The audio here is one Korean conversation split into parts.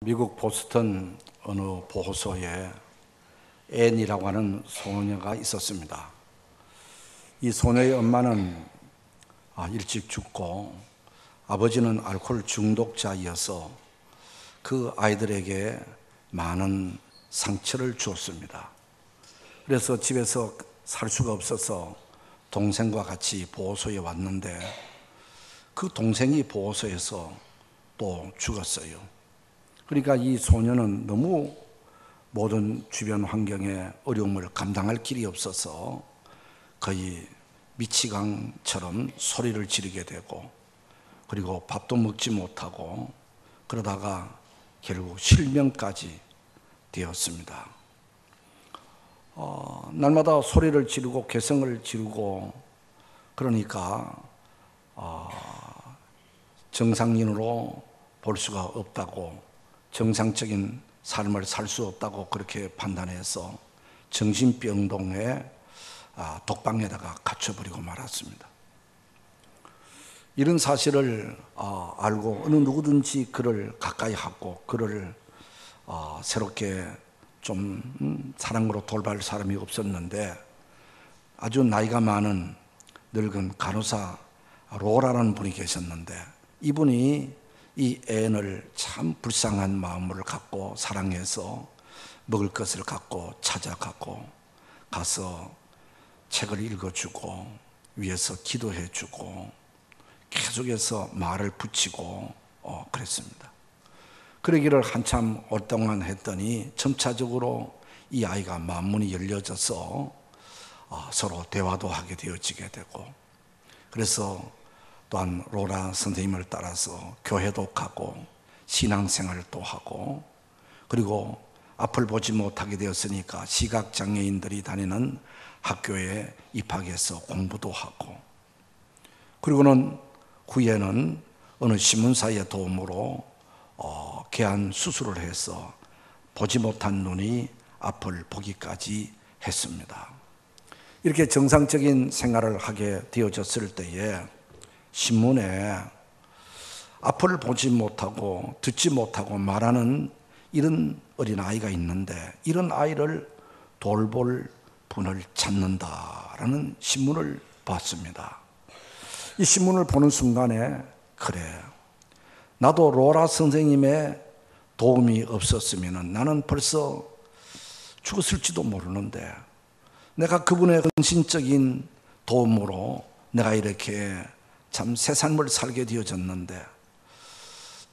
미국 보스턴 어느 보호소에 앤이라고 하는 소녀가 있었습니다. 이 소녀의 엄마는 일찍 죽고 아버지는 알코올 중독자이어서 그 아이들에게 많은 상처를 주었습니다. 그래서 집에서 살 수가 없어서 동생과 같이 보호소에 왔는데 그 동생이 보호소에서 또 죽었어요. 그러니까 이 소녀는 너무 모든 주변 환경에 어려움을 감당할 길이 없어서 거의 미치광처럼 소리를 지르게 되고, 그리고 밥도 먹지 못하고 그러다가 결국 실명까지 되었습니다. 날마다 소리를 지르고 괴성을 지르고 그러니까 정상인으로 볼 수가 없다고, 정상적인 삶을 살 수 없다고 그렇게 판단해서 정신병동에 독방에다가 갇혀버리고 말았습니다. 이런 사실을 알고 어느 누구든지 그를 가까이 하고 그를 새롭게 좀 사랑으로 돌볼 사람이 없었는데, 아주 나이가 많은 늙은 간호사 로라라는 분이 계셨는데, 이분이 이 앤을 참 불쌍한 마음을 갖고 사랑해서 먹을 것을 갖고 찾아가고 가서 책을 읽어주고 위에서 기도해주고 계속해서 말을 붙이고 그랬습니다. 그러기를 한참 오랫동안 했더니 점차적으로 이 아이가 마음문이 열려져서 서로 대화도 하게 되어지게 되고, 그래서 또한 로라 선생님을 따라서 교회도 가고 신앙생활도 하고, 그리고 앞을 보지 못하게 되었으니까 시각장애인들이 다니는 학교에 입학해서 공부도 하고, 그리고는 후에는 어느 신문사의 도움으로 개안 수술을 해서 보지 못한 눈이 앞을 보기까지 했습니다. 이렇게 정상적인 생활을 하게 되어졌을 때에 신문에 앞을 보지 못하고 듣지 못하고 말하는 이런 어린아이가 있는데, 이런 아이를 돌볼 분을 찾는다라는 신문을 봤습니다. 이 신문을 보는 순간에, 그래, 나도 로라 선생님의 도움이 없었으면 나는 벌써 죽었을지도 모르는데, 내가 그분의 헌신적인 도움으로 내가 이렇게 참 새 삶을 살게 되어졌는데,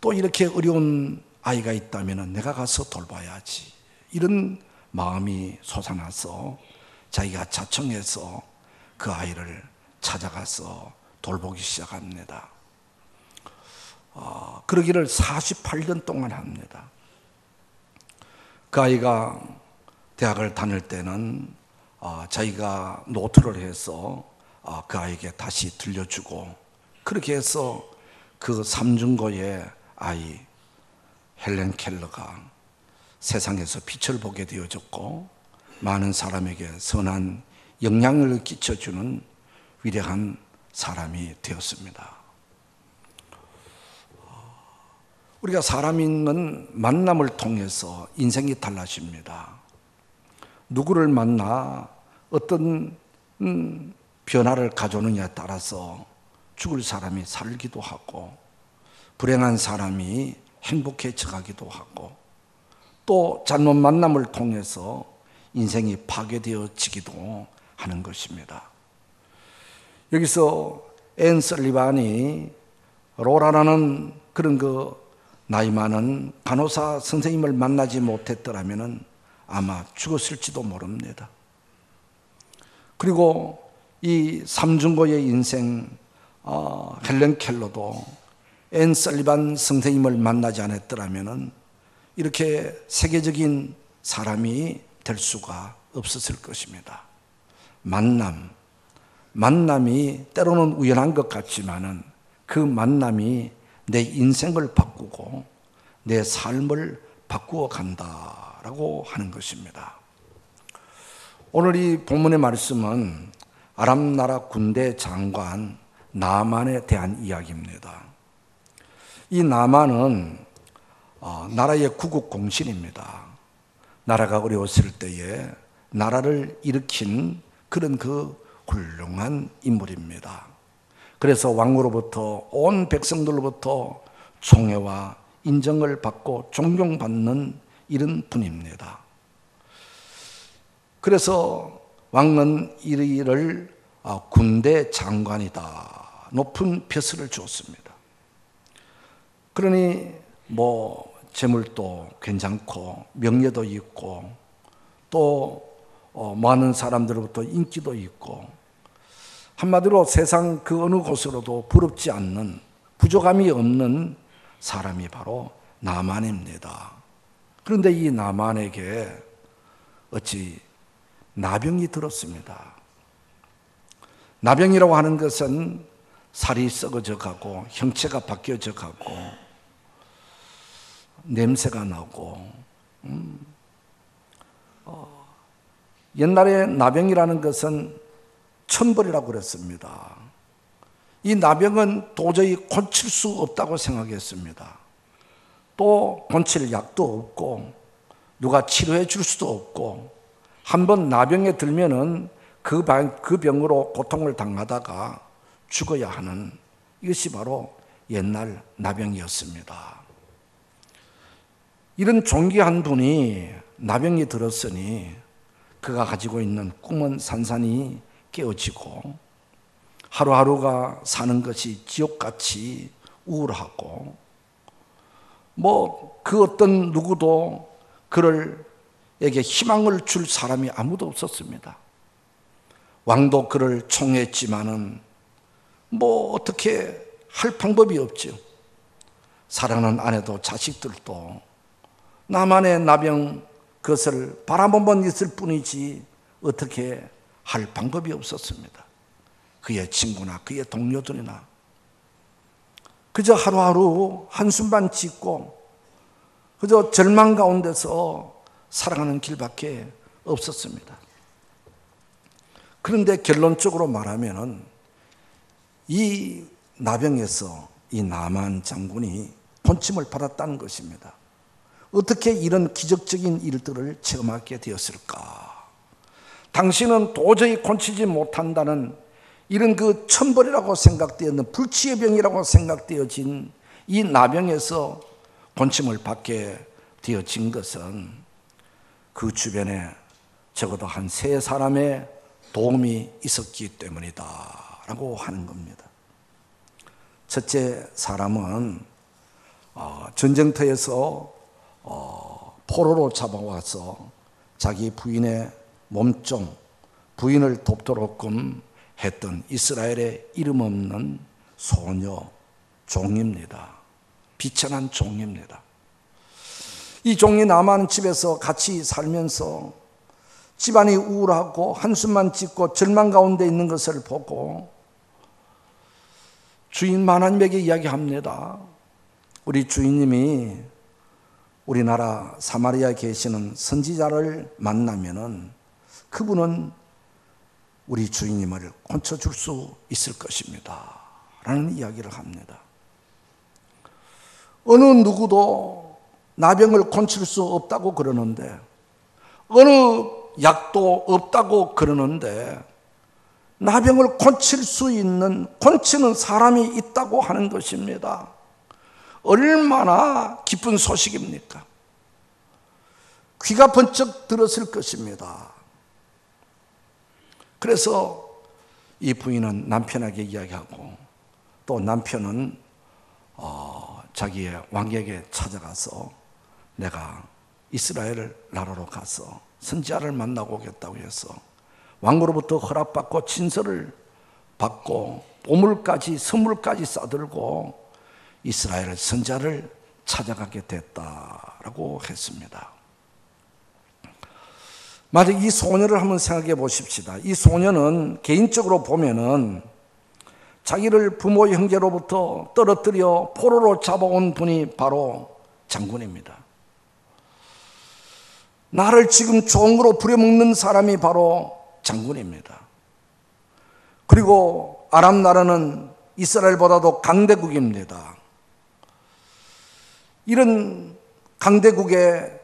또 이렇게 어려운 아이가 있다면 내가 가서 돌봐야지, 이런 마음이 솟아나서 자기가 자청해서 그 아이를 찾아가서 돌보기 시작합니다. 그러기를 48년 동안 합니다. 그 아이가 대학을 다닐 때는 자기가 노트를 해서 그 아이에게 다시 들려주고, 그렇게 해서 그 삼중고의 아이 헬렌 켈러가 세상에서 빛을 보게 되어졌고, 많은 사람에게 선한 영향을 끼쳐주는 위대한 사람이 되었습니다. 우리가 사람 있는 만남을 통해서 인생이 달라집니다. 누구를 만나 어떤 변화를 가져오느냐에 따라서 죽을 사람이 살기도 하고, 불행한 사람이 행복해져 가기도 하고, 또 잘못 만남을 통해서 인생이 파괴되어지기도 하는 것입니다. 여기서 앤 설리반이 로라라는 그런 나이 많은 간호사 선생님을 만나지 못했더라면 아마 죽었을지도 모릅니다. 그리고 이 삼중고의 인생 헬렌 켈러도 앤 설리반 선생님을 만나지 않았더라면 이렇게 세계적인 사람이 될 수가 없었을 것입니다. 만남이 때로는 우연한 것 같지만은 그 만남이 내 인생을 바꾸고 내 삶을 바꾸어 간다라고 하는 것입니다. 오늘 이 본문의 말씀은 아람 나라 군대 장관 나만에 대한 이야기입니다. 이 나만은 나라의 구국 공신입니다. 나라가 어려웠을 때에 나라를 일으킨 그런 그 훌륭한 인물입니다. 그래서 왕으로부터 온 백성들로부터 총애와 인정을 받고 존경받는 이런 분입니다. 그래서 왕은 이를 군대 장관이다, 높은 벼슬을 주었습니다. 그러니 재물도 괜찮고 명예도 있고 또 많은 사람들로부터 인기도 있고, 한마디로 세상 그 어느 곳으로도 부럽지 않는, 부족함이 없는 사람이 바로 나만입니다. 그런데 이 나만에게 어찌 나병이 들었습니다. 나병이라고 하는 것은 살이 썩어져 가고 형체가 바뀌어져 가고 냄새가 나고, 옛날에 나병이라는 것은 천벌이라고 그랬습니다. 이 나병은 도저히 고칠 수 없다고 생각했습니다. 또 고칠 약도 없고 누가 치료해 줄 수도 없고, 한번 나병에 들면은 그 병으로 고통을 당하다가 죽어야 하는, 이것이 바로 옛날 나병이었습니다. 이런 존귀한 분이 나병이 들었으니 그가 가지고 있는 꿈은 산산이 깨어지고 하루하루가 사는 것이 지옥같이 우울하고, 그 어떤 누구도 그를에게 희망을 줄 사람이 아무도 없었습니다. 왕도 그를 총애했지만은 어떻게 할 방법이 없죠. 사랑하는 아내도 자식들도 나만의 나병 그것을 바라보만 있을 뿐이지 어떻게 할 방법이 없었습니다. 그의 친구나 그의 동료들이나 그저 하루하루 한숨만 짓고 그저 절망 가운데서 살아가는 길밖에 없었습니다. 그런데 결론적으로 말하면은 이 나병에서 이 나만 장군이 본침을 받았다는 것입니다. 어떻게 이런 기적적인 일들을 체험하게 되었을까? 당신은 도저히 고치지 못한다는 이런 그 천벌이라고 생각되었는 불치의 병이라고 생각되어진 이 나병에서 고침을 받게 되어진 것은 그 주변에 적어도 한 3사람의 도움이 있었기 때문이다 라고 하는 겁니다. 첫째 사람은 전쟁터에서 포로로 잡아와서 자기 부인의 몸종, 부인을 돕도록끔 했던 이스라엘의 이름 없는 소녀, 종입니다. 비천한 종입니다. 이 종이 나만 집에서 같이 살면서 집안이 우울하고 한숨만 짓고 절망 가운데 있는 것을 보고 주인 하나님에게 이야기합니다. 우리 주인님이 우리나라 사마리아에 계시는 선지자를 만나면은 그분은 우리 주인님을 고쳐줄 수 있을 것입니다 라는 이야기를 합니다. 어느 누구도 나병을 고칠 수 없다고 그러는데, 어느 약도 없다고 그러는데 나병을 고칠 수 있는, 고치는 사람이 있다고 하는 것입니다. 얼마나 기쁜 소식입니까? 귀가 번쩍 들었을 것입니다. 그래서 이 부인은 남편에게 이야기하고, 또 남편은 자기의 왕에게 찾아가서 내가 이스라엘 나라로 가서 선지자를 만나고 오겠다고 해서 왕으로부터 허락받고 친서를 받고 보물까지 선물까지 싸들고 이스라엘 선지자를 찾아가게 됐다라고 했습니다. 만약 이 소녀를 한번 생각해 보십시다. 이 소녀는 개인적으로 보면은 자기를 부모 형제로부터 떨어뜨려 포로로 잡아온 분이 바로 장군입니다. 나를 지금 종으로 부려먹는 사람이 바로 장군입니다. 그리고 아람 나라는 이스라엘보다도 강대국입니다. 이런 강대국의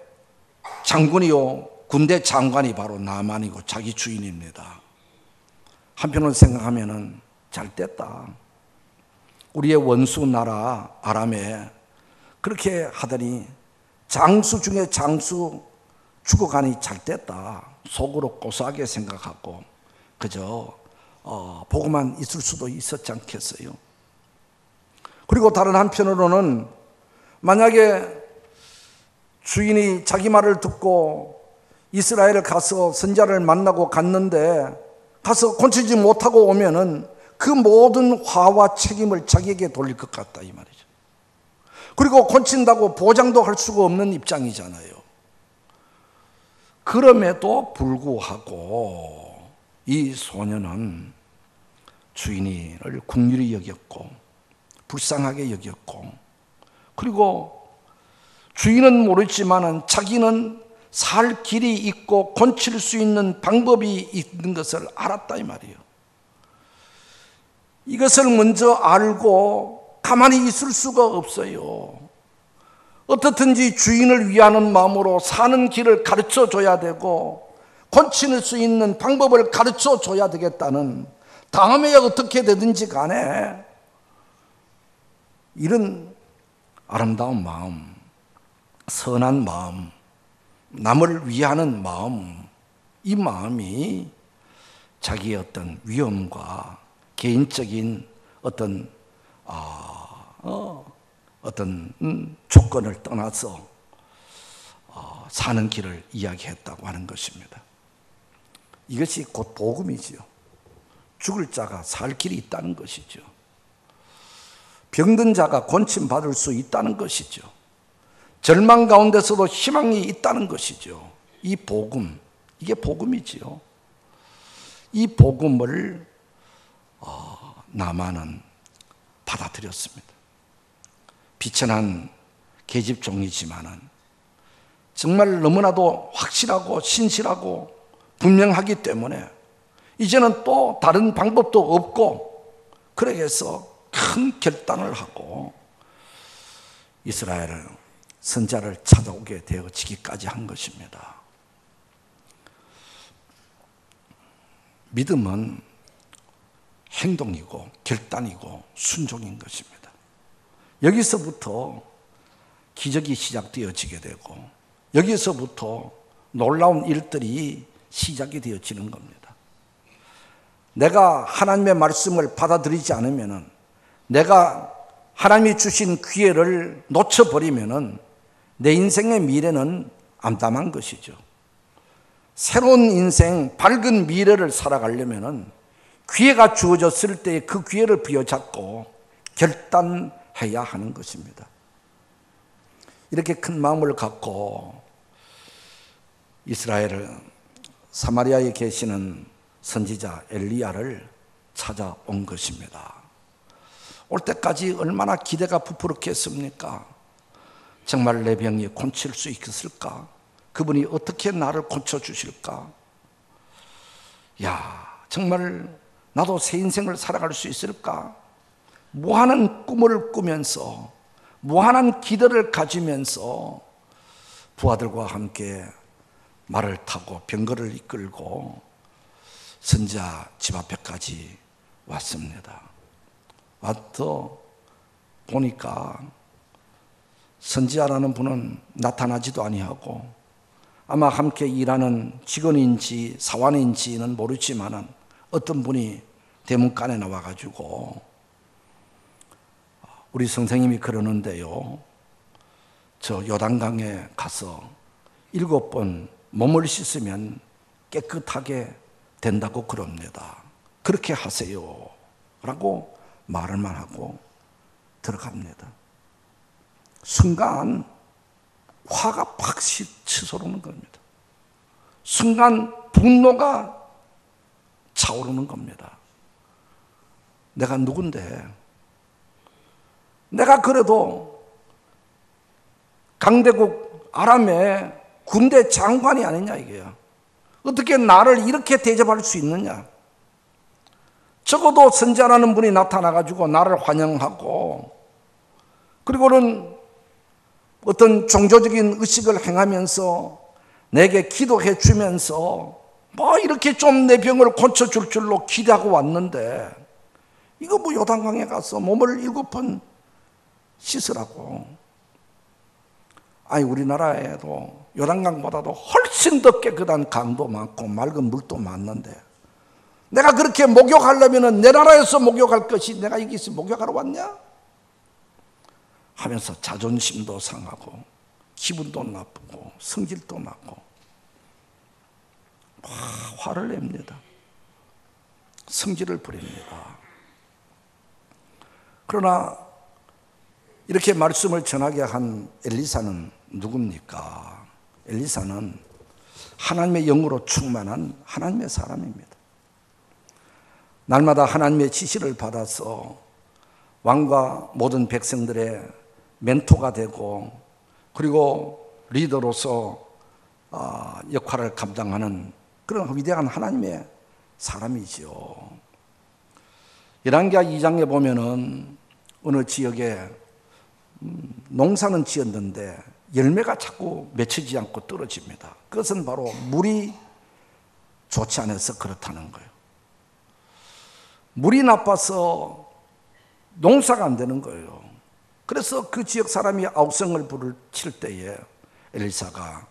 장군이요 군대 장관이 바로 나만이고 자기 주인입니다. 한편으로 생각하면은 잘 됐다. 우리의 원수 나라 아람에 그렇게 하더니 장수 중에 장수 죽어가니 잘 됐다. 속으로 고소하게 생각하고 그저 보고만 있을 수도 있었지 않겠어요? 그리고 다른 한편으로는 만약에 주인이 자기 말을 듣고 이스라엘을 가서 선지자를 만나고 갔는데 가서 고치지 못하고 오면은 그 모든 화와 책임을 자기에게 돌릴 것 같다 이 말이죠. 그리고 고친다고 보장도 할 수가 없는 입장이잖아요. 그럼에도 불구하고 이 소년은 주인을 긍휼히 여겼고 불쌍하게 여겼고 그리고 주인은 모르지만은 자기는 살 길이 있고 고칠 수 있는 방법이 있는 것을 알았다 이 말이에요. 이것을 먼저 알고 가만히 있을 수가 없어요. 어떻든지 주인을 위하는 마음으로 사는 길을 가르쳐 줘야 되고 고칠 수 있는 방법을 가르쳐 줘야 되겠다는 다음에 어떻게 되든지 간에 이런 아름다운 마음, 선한 마음, 남을 위하는 마음, 이 마음이 자기의 어떤 위험과 개인적인 어떤 조건을 떠나서 사는 길을 이야기했다고 하는 것입니다. 이것이 곧 복음이지요. 죽을 자가 살 길이 있다는 것이죠. 병든 자가 고침받을 수 있다는 것이죠. 절망 가운데서도 희망이 있다는 것이죠. 이 복음, 이게 복음이지요. 이 복음을 나만은 받아들였습니다. 비천한 계집종이지만은 정말 너무나도 확실하고 신실하고 분명하기 때문에 이제는 또 다른 방법도 없고 그래서 큰 결단을 하고 이스라엘 선자를 찾아오게 되어지기까지 한 것입니다. 믿음은 행동이고 결단이고 순종인 것입니다. 여기서부터 기적이 시작되어지게 되고 여기서부터 놀라운 일들이 시작이 되어지는 겁니다. 내가 하나님의 말씀을 받아들이지 않으면은 내가 하나님이 주신 기회를 놓쳐버리면은 내 인생의 미래는 암담한 것이죠. 새로운 인생, 밝은 미래를 살아가려면은 기회가 주어졌을 때 그 기회를 부여잡고 결단해야 하는 것입니다. 이렇게 큰 마음을 갖고 이스라엘 사마리아에 계시는 선지자 엘리야를 찾아온 것입니다. 올 때까지 얼마나 기대가 부풀었겠습니까? 정말 내 병이 고칠 수 있을까? 그분이 어떻게 나를 고쳐주실까? 야, 정말 나도 새 인생을 살아갈 수 있을까? 무한한 꿈을 꾸면서 무한한 기대를 가지면서 부하들과 함께 말을 타고 병거를 이끌고 선지자 집 앞에까지 왔습니다. 와서 보니까 선지자라는 분은 나타나지도 아니하고 아마 함께 일하는 직원인지 사원인지는 모르지만은 어떤 분이 대문간에 나와가지고 우리 선생님이 그러는데요, 저 요단강에 가서 7번 몸을 씻으면 깨끗하게 된다고 그럽니다. 그렇게 하세요 라고 말을만 하고 들어갑니다. 순간 화가 팍 치솟는 겁니다. 순간 분노가 차오르는 겁니다. 내가 누군데? 내가 그래도 강대국 아람의 군대 장관이 아니냐 이게요. 어떻게 나를 이렇게 대접할 수 있느냐? 적어도 선지자라는 분이 나타나가지고 나를 환영하고 그리고는 어떤 종교적인 의식을 행하면서 내게 기도해 주면서 뭐 이렇게 좀 내 병을 고쳐줄 줄로 기대하고 왔는데 이거 뭐 요단강에 가서 몸을 7번 씻으라고. 아니 우리나라에도 요단강보다도 훨씬 더 깨끗한 강도 많고 맑은 물도 많는데 내가 그렇게 목욕하려면 내 나라에서 목욕할 것이 내가 여기서 목욕하러 왔냐? 하면서 자존심도 상하고 기분도 나쁘고 성질도 나고 화를 냅니다. 성질을 부립니다. 그러나 이렇게 말씀을 전하게 한 엘리사는 누굽니까? 엘리사는 하나님의 영으로 충만한 하나님의 사람입니다. 날마다 하나님의 지시를 받아서 왕과 모든 백성들의 멘토가 되고 그리고 리더로서 역할을 감당하는 그런 위대한 하나님의 사람이지요. 열왕기하 2장에 보면은 어느 지역에 농사는 지었는데 열매가 자꾸 맺히지 않고 떨어집니다. 그것은 바로 물이 좋지 않아서 그렇다는 거예요. 물이 나빠서 농사가 안 되는 거예요. 그래서 그 지역 사람이 아우성을 불을 칠 때에 엘리사가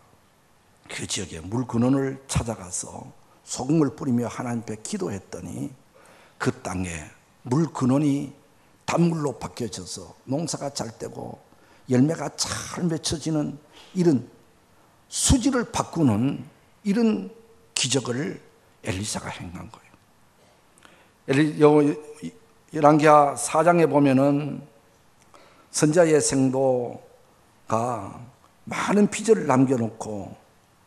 그 지역에 물 근원을 찾아가서 소금을 뿌리며 하나님 앞에 기도했더니 그 땅에 물 근원이 단물로 바뀌어져서 농사가 잘 되고 열매가 잘 맺혀지는 이런 수질을 바꾸는 이런 기적을 엘리사가 행한 거예요. 열왕기하 4장에 보면은 선지자의 생도가 많은 피조를 남겨놓고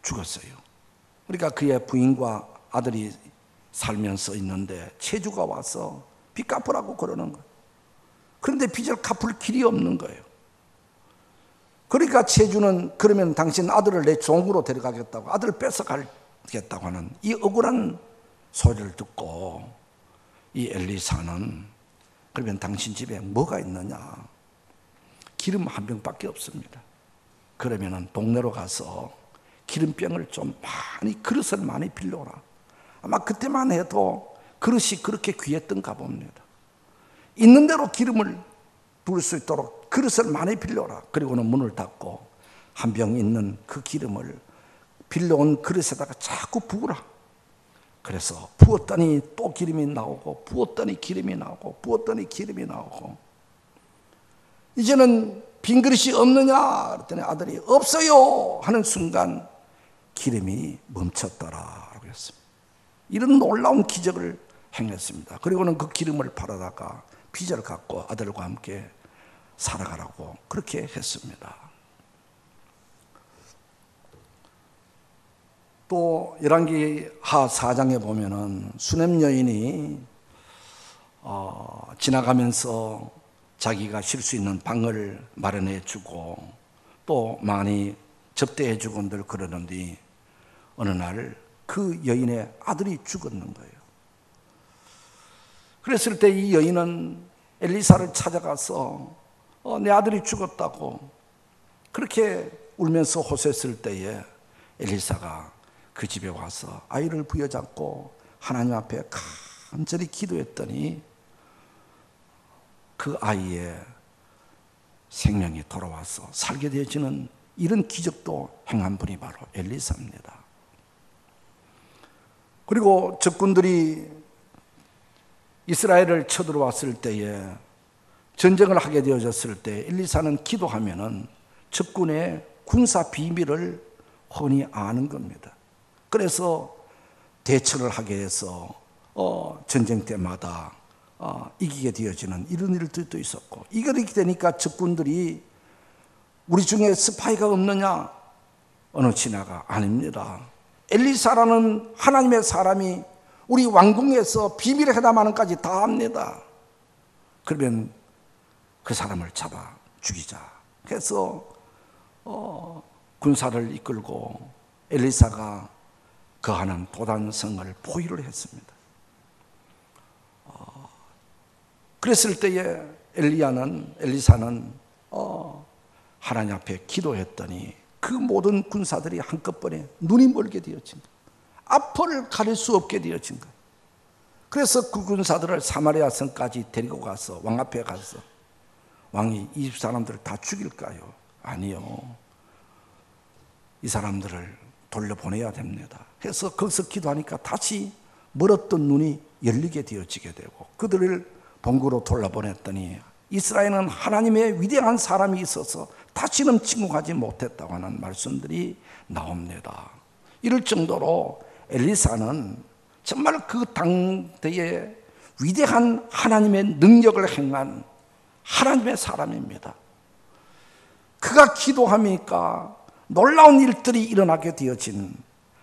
죽었어요. 그러니까 그의 부인과 아들이 살면서 있는데 체주가 와서 빚 갚으라고 그러는 거예요. 그런데 빚을 갚을 길이 없는 거예요. 그러니까 체주는 그러면 당신 아들을 내 종으로 데려가겠다고 아들을 뺏어가겠다고 하는 이 억울한 소리를 듣고 이 엘리사는 그러면 당신 집에 뭐가 있느냐? 기름 한 병밖에 없습니다. 그러면은 동네로 가서 기름병을 좀 많이 그릇을 많이 빌려오라. 아마 그때만 해도 그릇이 그렇게 귀했던가 봅니다. 있는 대로 기름을 부을 수 있도록 그릇을 많이 빌려오라. 그리고는 문을 닫고 한 병 있는 그 기름을 빌려온 그릇에다가 자꾸 부으라. 그래서 부었더니 또 기름이 나오고 부었더니 기름이 나오고 부었더니 기름이 나오고 이제는 빈 그릇이 없느냐? 그랬더니 아들이 없어요 하는 순간 기름이 멈췄더라라고 했습니다. 이런 놀라운 기적을 행했습니다. 그리고는 그 기름을 팔아다가 빚을 갚고 아들과 함께 살아가라고 그렇게 했습니다. 또 열왕기하 4장에 보면은 수넴 여인이 지나가면서 자기가 쉴 수 있는 방을 마련해 주고 또 많이 접대해 주고 늘 그러는데 어느 날 그 여인의 아들이 죽었는 거예요. 그랬을 때 이 여인은 엘리사를 찾아가서 내 아들이 죽었다고 그렇게 울면서 호소했을 때에 엘리사가 그 집에 와서 아이를 부여잡고 하나님 앞에 간절히 기도했더니 그 아이의 생명이 돌아와서 살게 되어지는 이런 기적도 행한 분이 바로 엘리사입니다. 그리고 적군들이 이스라엘을 쳐들어왔을 때에 전쟁을 하게 되어졌을 때 엘리사는 기도하면은 적군의 군사 비밀을 훤히 아는 겁니다. 그래서 대처를 하게 해서 전쟁 때마다 이기게 되어지는 이런 일들도 있었고 이렇게 되니까 적군들이 우리 중에 스파이가 없느냐? 어느 지나가 아닙니다. 엘리사라는 하나님의 사람이 우리 왕궁에서 비밀 회담하는까지 다 합니다. 그러면 그 사람을 잡아 죽이자. 그래서 군사를 이끌고 엘리사가 거하는 도단성을 포위를 했습니다. 그랬을 때에 엘리사는 하나님 앞에 기도했더니 그 모든 군사들이 한꺼번에 눈이 멀게 되어진 거예요. 앞을 가릴 수 없게 되어진 거예요. 그래서 그 군사들을 사마리아 성까지 데리고 가서 왕 앞에 가서 왕이 이 사람들을 다 죽일까요? 아니요. 이 사람들을 돌려보내야 됩니다. 해서 거기서 기도하니까 다시 멀었던 눈이 열리게 되어지게 되고 그들을 본국으로 돌려보냈더니 이스라엘은 하나님의 위대한 사람이 있어서 다시는 침공하지 못했다고 하는 말씀들이 나옵니다. 이럴 정도로 엘리사는 정말 그 당대에 위대한 하나님의 능력을 행한 하나님의 사람입니다. 그가 기도하니까 놀라운 일들이 일어나게 되어진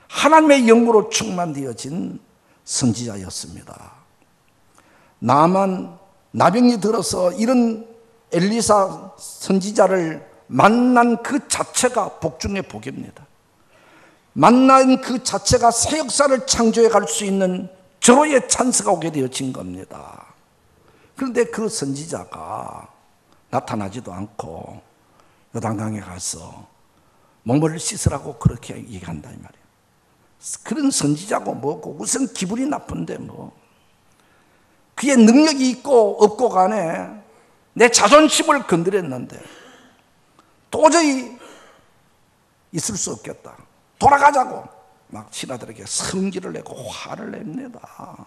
하나님의 영으로 충만되어진 선지자였습니다. 나만 나병이 들어서 이런 엘리사 선지자를 만난 그 자체가 복 중의 복입니다. 만난 그 자체가 새 역사를 창조해 갈 수 있는 절호의 찬스가 오게 되어진 겁니다. 그런데 그 선지자가 나타나지도 않고 요단강에 가서 몸을 씻으라고 그렇게 얘기한다 이 말이에요. 그런 선지자고 뭐고 우선 기분이 나쁜데 뭐 그의 능력이 있고 없고 간에 내 자존심을 건드렸는데 도저히 있을 수 없겠다. 돌아가자고 막 신하들에게 성질을 내고 화를 냅니다.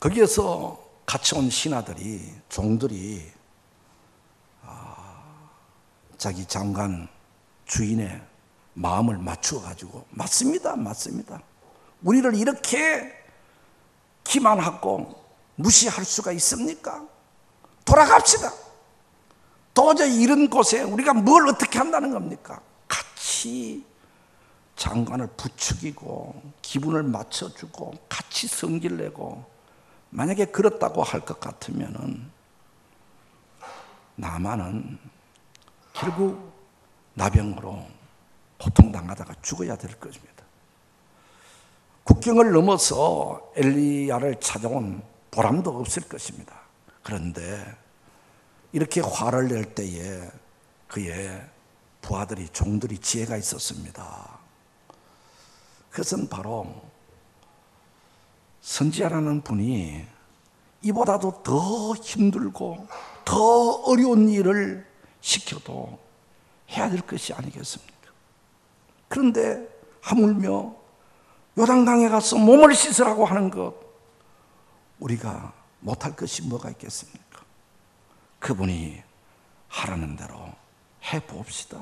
거기에서 같이 온 신하들이 종들이 자기 장관 주인의 마음을 맞추어 가지고 맞습니다. 우리를 이렇게 기만하고 무시할 수가 있습니까? 돌아갑시다. 도저히 이런 곳에 우리가 뭘 어떻게 한다는 겁니까? 같이 장관을 부추기고 기분을 맞춰주고 같이 성질 내고 만약에 그렇다고 할 것 같으면은 나만은 결국 나병으로 고통당하다가 죽어야 될 것입니다. 국경을 넘어서 엘리야를 찾아온 보람도 없을 것입니다. 그런데 이렇게 화를 낼 때에 그의 부하들이 종들이 지혜가 있었습니다. 그것은 바로 선지자라는 분이 이보다도 더 힘들고 더 어려운 일을 시켜도 해야 될 것이 아니겠습니까? 그런데 하물며 요단강에 가서 몸을 씻으라고 하는 것 우리가 못할 것이 뭐가 있겠습니까? 그분이 하라는 대로 해봅시다.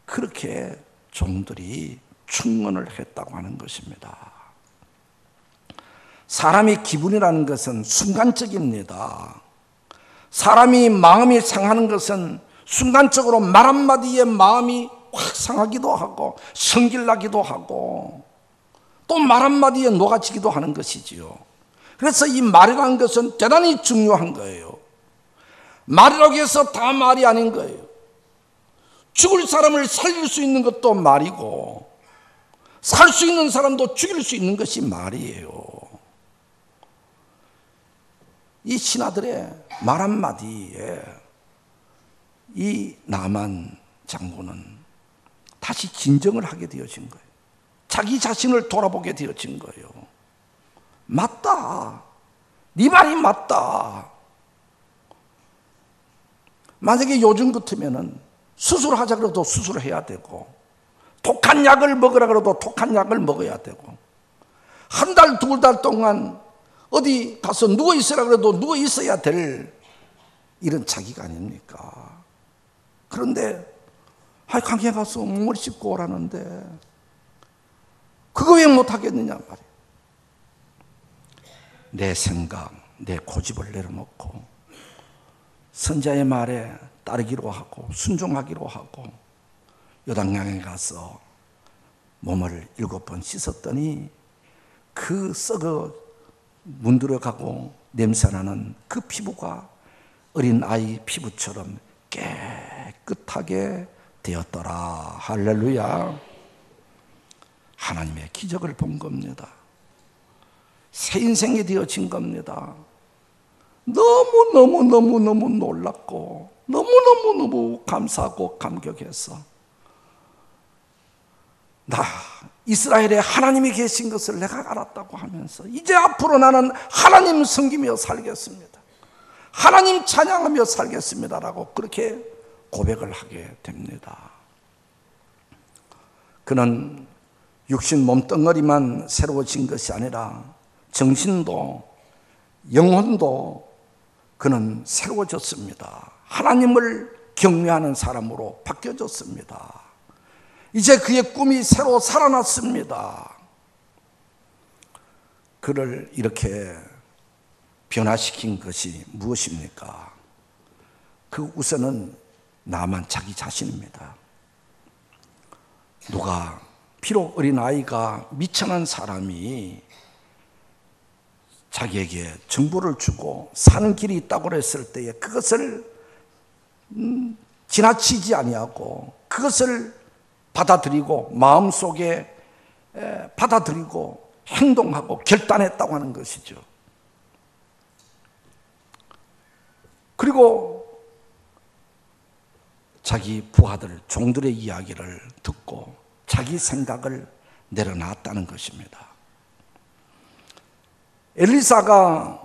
그렇게 종들이 충원을 했다고 하는 것입니다. 사람의 기분이라는 것은 순간적입니다. 사람이 마음이 상하는 것은 순간적으로 말 한마디에 마음이 확 상하기도 하고 성질나기도 하고 또 말 한마디에 녹아지기도 하는 것이지요. 그래서 이 말이라는 것은 대단히 중요한 거예요. 말이라고 해서 다 말이 아닌 거예요. 죽을 사람을 살릴 수 있는 것도 말이고 살 수 있는 사람도 죽일 수 있는 것이 말이에요. 이 신하들의 말 한마디에 이 나만 장군은 다시 진정을 하게 되어진 거예요. 자기 자신을 돌아보게 되어진 거예요. 맞다. 네 말이 맞다. 만약에 요즘 같으면은 수술하자 그래도 수술해야 되고 독한 약을 먹으라 그래도 독한 약을 먹어야 되고 한 달, 두 달 동안 어디 가서 누워 있으라 그래도 누워 있어야 될 이런 자기가 아닙니까? 그런데 강에 가서 몸을 씻고 오라는데 그거 왜 못하겠느냐 말이에요. 내 생각, 내 고집을 내려놓고 선자의 말에 따르기로 하고 순종하기로 하고 요단강에 가서 몸을 7번 씻었더니 그 썩어 문드러가고 냄새나는 그 피부가 어린 아이 피부처럼 깨끗하게 되었더라. 할렐루야. 하나님의 기적을 본 겁니다. 새 인생이 되어진 겁니다. 너무너무 놀랐고 너무너무 감사하고 감격해서 나 이스라엘에 하나님이 계신 것을 내가 알았다고 하면서 이제 앞으로 나는 하나님 섬기며 살겠습니다. 하나님 찬양하며 살겠습니다라고 그렇게 고백을 하게 됩니다. 그는 육신 몸뚱어리만 새로워진 것이 아니라 정신도 영혼도 그는 새로워졌습니다. 하나님을 경외하는 사람으로 바뀌어졌습니다. 이제 그의 꿈이 새로 살아났습니다. 그를 이렇게 변화시킨 것이 무엇입니까? 그 우선은 나만 자기 자신입니다. 누가 비록 어린아이가 미천한 사람이 자기에게 정보를 주고 사는 길이 있다고 했을 때에 그것을 지나치지 아니하고 그것을 받아들이고 마음속에 받아들이고 행동하고 결단했다고 하는 것이죠. 그리고 자기 부하들 종들의 이야기를 듣고 자기 생각을 내려놨다는 것입니다. 엘리사가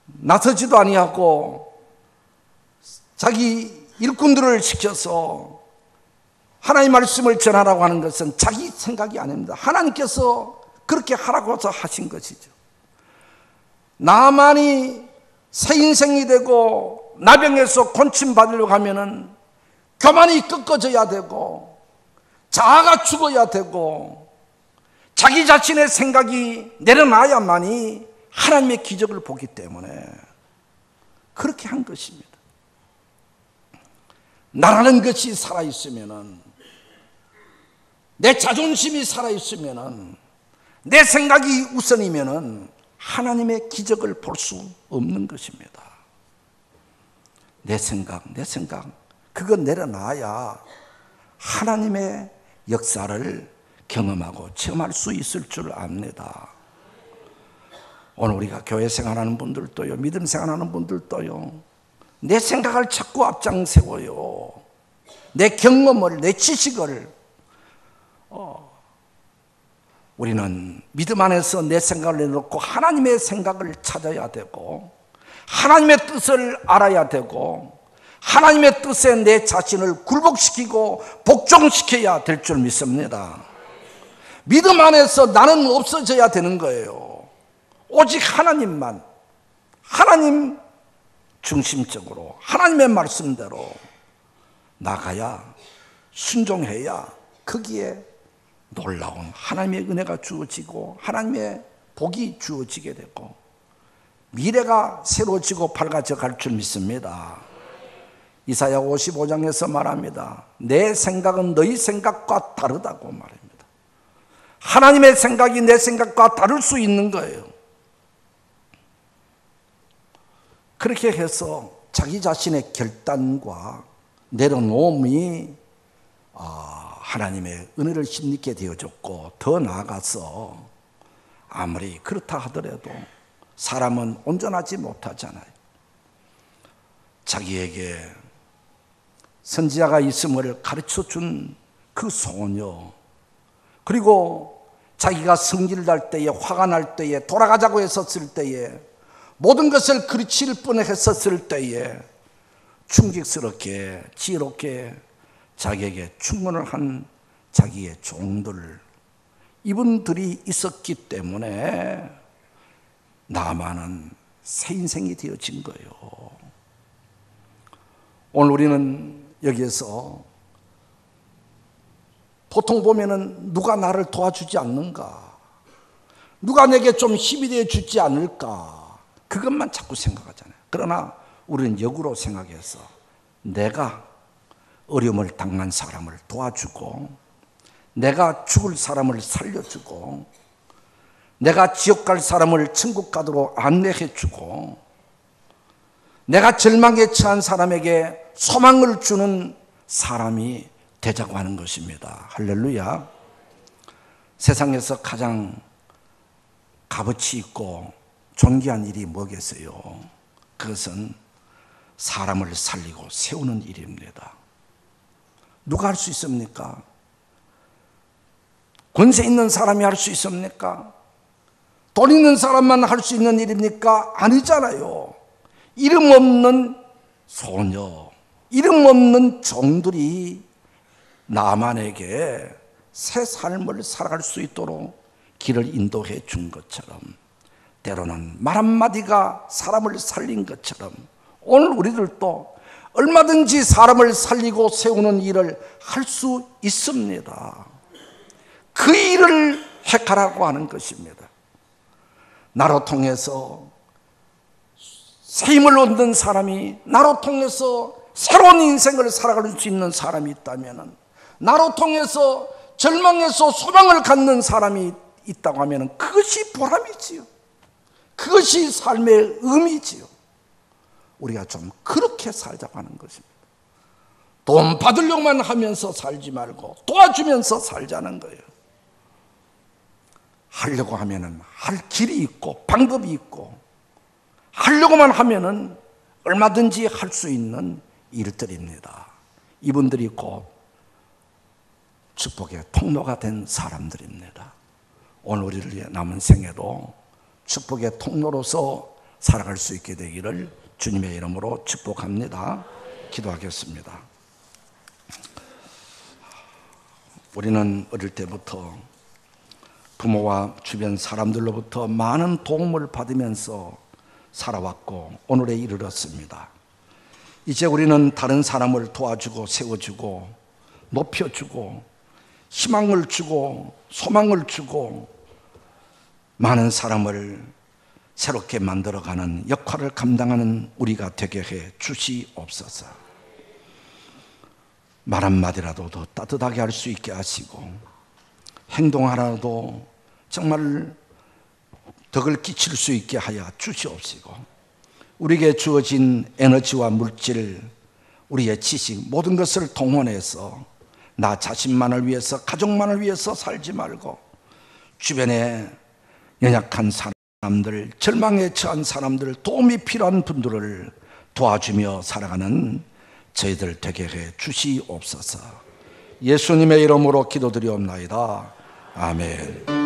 나서지도 아니하고 자기 일꾼들을 시켜서 하나님의 말씀을 전하라고 하는 것은 자기 생각이 아닙니다. 하나님께서 그렇게 하라고 해서 하신 것이죠. 나만이 새 인생이 되고 나병에서 곤침받으려고 하면은 교만이 꺾어져야 되고 자아가 죽어야 되고 자기 자신의 생각이 내려놔야만이 하나님의 기적을 보기 때문에 그렇게 한 것입니다. 나라는 것이 살아있으면은 내 자존심이 살아있으면은 내 생각이 우선이면은 하나님의 기적을 볼 수 없는 것입니다. 내 생각 그거 내려놔야 하나님의 역사를 경험하고 체험할 수 있을 줄 압니다. 오늘 우리가 교회 생활하는 분들도요, 믿음 생활하는 분들도요, 내 생각을 자꾸 앞장세워요. 내 경험을, 내 지식을. 우리는 믿음 안에서 내 생각을 내놓고 하나님의 생각을 찾아야 되고 하나님의 뜻을 알아야 되고 하나님의 뜻에 내 자신을 굴복시키고 복종시켜야 될 줄 믿습니다. 믿음 안에서 나는 없어져야 되는 거예요. 오직 하나님만, 하나님 중심적으로 하나님의 말씀대로 나가야, 순종해야 거기에 놀라운 하나님의 은혜가 주어지고 하나님의 복이 주어지게 되고 미래가 새로워지고 밝아져 갈 줄 믿습니다. 이사야 55장에서 말합니다. 내 생각은 너희 생각과 다르다고 말합니다. 하나님의 생각이 내 생각과 다를 수 있는 거예요. 그렇게 해서 자기 자신의 결단과 내려놓음이 하나님의 은혜를 힘입게 되어졌고 더 나아가서 아무리 그렇다 하더라도 사람은 온전하지 못하잖아요. 자기에게 선지자가 있음을 가르쳐준 그 소녀, 그리고 자기가 성질을 날 때에, 화가 날 때에, 돌아가자고 했었을 때에, 모든 것을 그르칠 뻔했었을 때에 충직스럽게 지혜롭게 자기에게 충고를 한 자기의 종들, 이분들이 있었기 때문에 나만은 새 인생이 되어진 거예요. 오늘 우리는 여기에서 보통 보면은 누가 나를 도와주지 않는가, 누가 내게 좀 힘이 되어 주지 않을까, 그것만 자꾸 생각하잖아요. 그러나 우리는 역으로 생각해서 내가 어려움을 당한 사람을 도와주고, 내가 죽을 사람을 살려주고, 내가 지옥 갈 사람을 천국 가도록 안내해주고, 내가 절망에 처한 사람에게 소망을 주는 사람이 되자고 하는 것입니다. 할렐루야. 세상에서 가장 값어치 있고 존귀한 일이 뭐겠어요? 그것은 사람을 살리고 세우는 일입니다. 누가 할 수 있습니까? 권세 있는 사람이 할 수 있습니까? 돈 있는 사람만 할 수 있는 일입니까? 아니잖아요. 이름 없는 소녀, 이름 없는 종들이 나만에게 새 삶을 살아갈 수 있도록 길을 인도해 준 것처럼, 때로는 말 한마디가 사람을 살린 것처럼 오늘 우리들도 얼마든지 사람을 살리고 세우는 일을 할 수 있습니다. 그 일을 택하라고 하는 것입니다. 나로 통해서 새 힘을 얻는 사람이, 나로 통해서 새로운 인생을 살아갈 수 있는 사람이 있다면, 나로 통해서 절망에서 소망을 갖는 사람이 있다고 하면 그것이 보람이지요. 그것이 삶의 의미지요. 우리가 좀 그렇게 살자고 하는 것입니다. 돈 받으려고만 하면서 살지 말고 도와주면서 살자는 거예요. 하려고 하면은 할 길이 있고 방법이 있고, 하려고만 하면은 얼마든지 할 수 있는 일들입니다. 이분들이 곧 축복의 통로가 된 사람들입니다. 오늘 우리를 남은 생애도 축복의 통로로서 살아갈 수 있게 되기를 주님의 이름으로 축복합니다. 기도하겠습니다. 우리는 어릴 때부터 부모와 주변 사람들로부터 많은 도움을 받으면서 살아왔고 오늘에 이르렀습니다. 이제 우리는 다른 사람을 도와주고 세워주고 높여주고 희망을 주고 소망을 주고 많은 사람을 새롭게 만들어가는 역할을 감당하는 우리가 되게 해 주시옵소서. 말 한마디라도 더 따뜻하게 할 수 있게 하시고, 행동 하나도 정말 덕을 끼칠 수 있게 하여 주시옵시고, 우리에게 주어진 에너지와 물질, 우리의 지식, 모든 것을 동원해서 나 자신만을 위해서, 가족만을 위해서 살지 말고 주변에 연약한 사람들, 절망에 처한 사람들, 도움이 필요한 분들을 도와주며 살아가는 저희들 되게 해 주시옵소서. 예수님의 이름으로 기도드리옵나이다. 아멘.